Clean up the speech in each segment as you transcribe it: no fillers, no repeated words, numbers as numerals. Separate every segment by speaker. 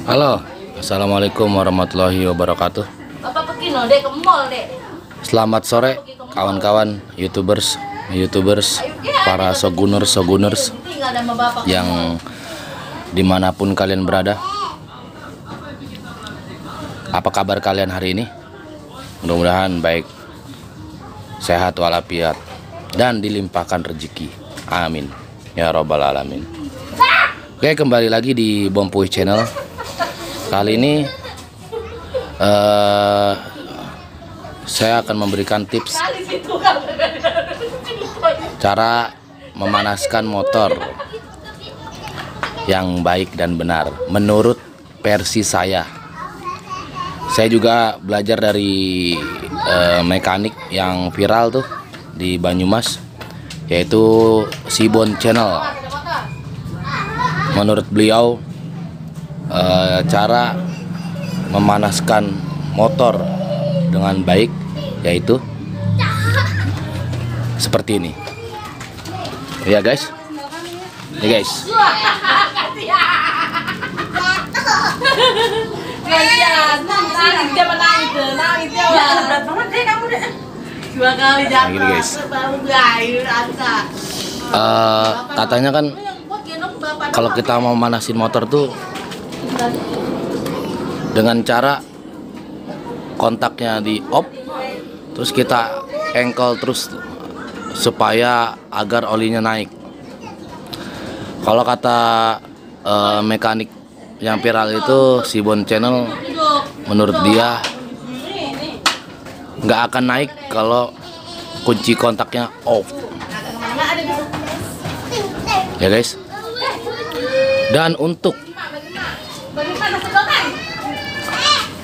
Speaker 1: Halo, assalamualaikum warahmatullahi wabarakatuh.
Speaker 2: Bapak pergi no dek ke mall dek.
Speaker 1: Selamat sore kawan-kawan youtubers, para soguners
Speaker 2: Tinggal sama bapak.
Speaker 1: yang dimanapun kalian berada. Apa kabar kalian hari ini? Mudah-mudahan baik, sehat walafiat, dan dilimpahkan rezeki. Amin ya robbal alamin. Oke, kembali lagi di Bompuy Channel. Kali ini saya akan memberikan tips cara memanaskan motor yang baik dan benar menurut versi saya. Saya juga belajar dari mekanik yang viral tuh di Banyumas, yaitu Sibon Channel. Menurut beliau cara memanaskan motor dengan baik yaitu seperti ini. Ya guys, ya guys. Nah, gini guys. Katanya kan kalau kita mau manasin motor tuh dengan cara kontaknya di off, terus kita engkel terus supaya agar olinya naik. Kalau kata mekanik yang viral itu Sibon Channel, menurut dia nggak akan naik kalau kunci kontaknya off. Ya guys. Dan untuk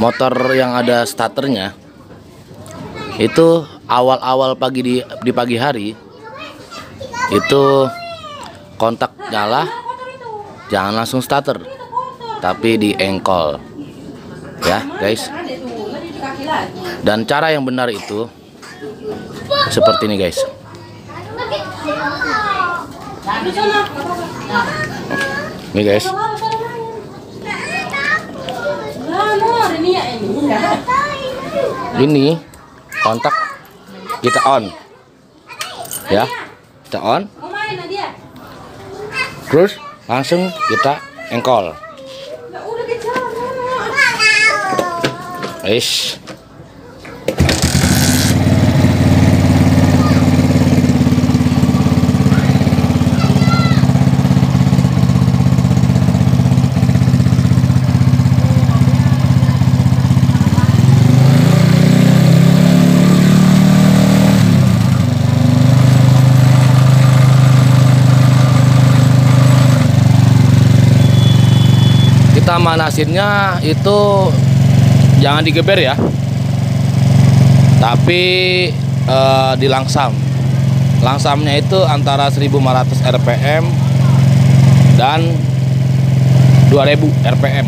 Speaker 1: motor yang ada starternya itu awal-awal pagi di pagi hari itu kontak nyala, jangan langsung starter tapi di engkol ya guys. Dan cara yang benar itu seperti ini guys. Ini guys, ini kontak kita on ya, kita on terus langsung kita engkol. Ish. Kita manasinnya itu jangan digeber ya, tapi dilangsam. Langsamnya itu antara 1500 rpm dan 2000 rpm.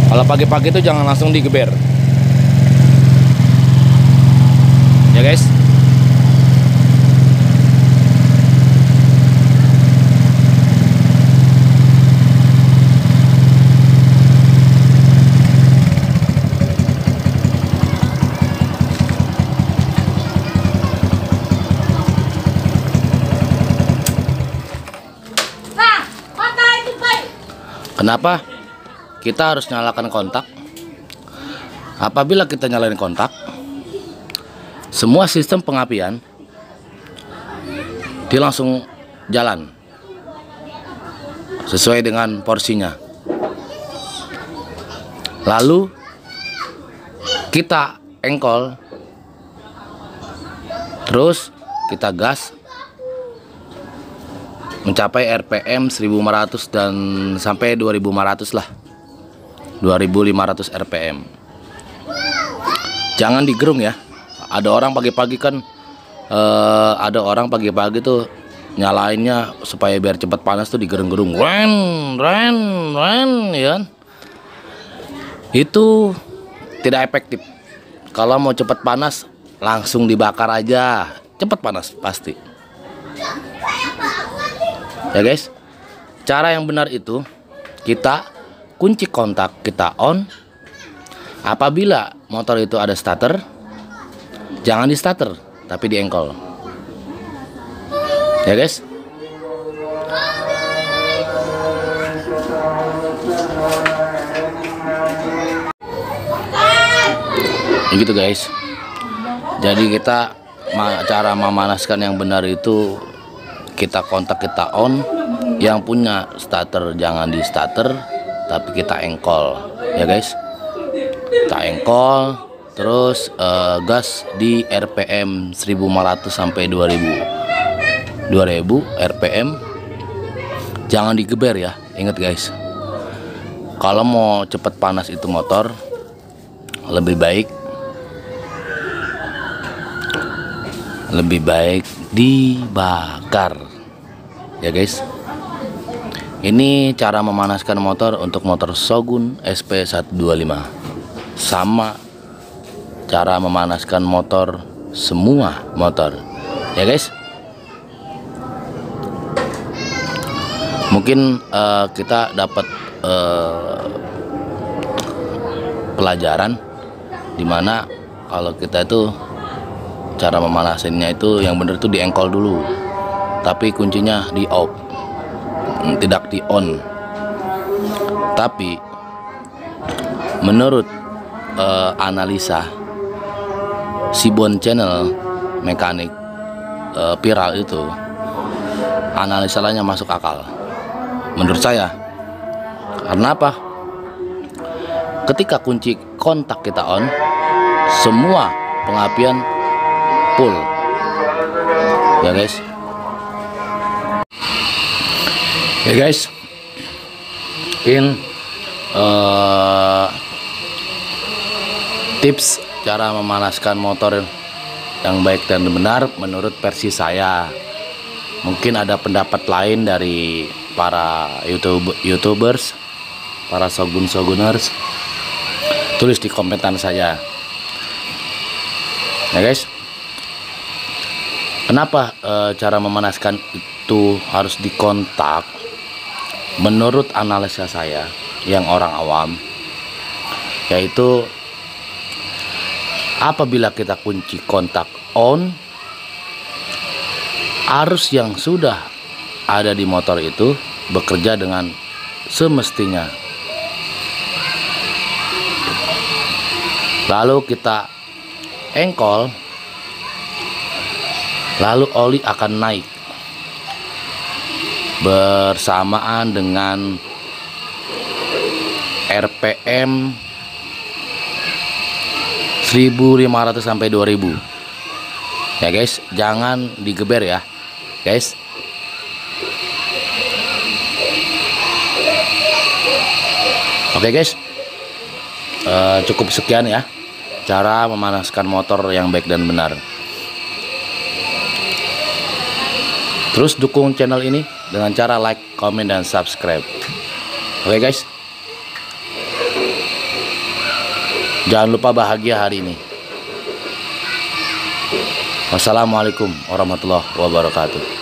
Speaker 1: Kalau pagi-pagi itu jangan langsung digeber ya guys. Kenapa kita harus nyalakan kontak? Apabila kita nyalain kontak, semua sistem pengapian dia langsung jalan sesuai dengan porsinya. Lalu kita engkol, terus kita gas mencapai RPM 1500 dan sampai 2500 lah, 2500 RPM. Jangan digerung ya. Ada orang pagi-pagi kan tuh nyalainnya supaya biar cepat panas tuh digerung-gerung, ren ya kan? Itu tidak efektif. Kalau mau cepat panas langsung dibakar aja, cepat panas pasti. Ya guys, cara yang benar itu kita kunci kontak kita on. Apabila motor itu ada starter, jangan di starter tapi di engkol. Ya guys. Begitu guys. Jadi kita cara memanaskan yang benar itu kita kontak kita on, yang punya starter jangan di starter tapi kita engkol ya guys. Kita engkol terus gas di RPM 1500 sampai 2000 RPM, jangan digeber ya. Ingat guys, kalau mau cepet panas itu motor lebih baik dibakar ya guys. Ini cara memanaskan motor untuk motor Shogun SP125, sama cara memanaskan motor semua motor ya guys. Mungkin kita dapat pelajaran dimana kalau kita itu cara memanasinnya itu yang bener tuh di engkol dulu, tapi kuncinya di off, tidak di on. Tapi menurut analisa Sibon Channel mekanik viral itu, analisanya masuk akal menurut saya. Karena apa? Ketika kunci kontak kita on, semua pengapian full ya guys. Ya guys, ini tips cara memanaskan motor yang baik dan benar menurut versi saya. Mungkin ada pendapat lain dari para youtubers, para shoguners, tulis di komentar saja ya guys. Kenapa cara memanaskan itu harus dikontak? Menurut analisa saya yang orang awam, yaitu apabila kita kunci kontak on, arus yang sudah ada di motor itu bekerja dengan semestinya. Lalu kita engkol, lalu oli akan naik bersamaan dengan RPM 1500 sampai 2000 ya guys. Jangan digeber ya guys. Oke guys, cukup sekian ya cara memanaskan motor yang baik dan benar. Terus dukung channel ini dengan cara like, comment, dan subscribe. Oke guys, jangan lupa bahagia hari ini. Wassalamualaikum warahmatullahi wabarakatuh.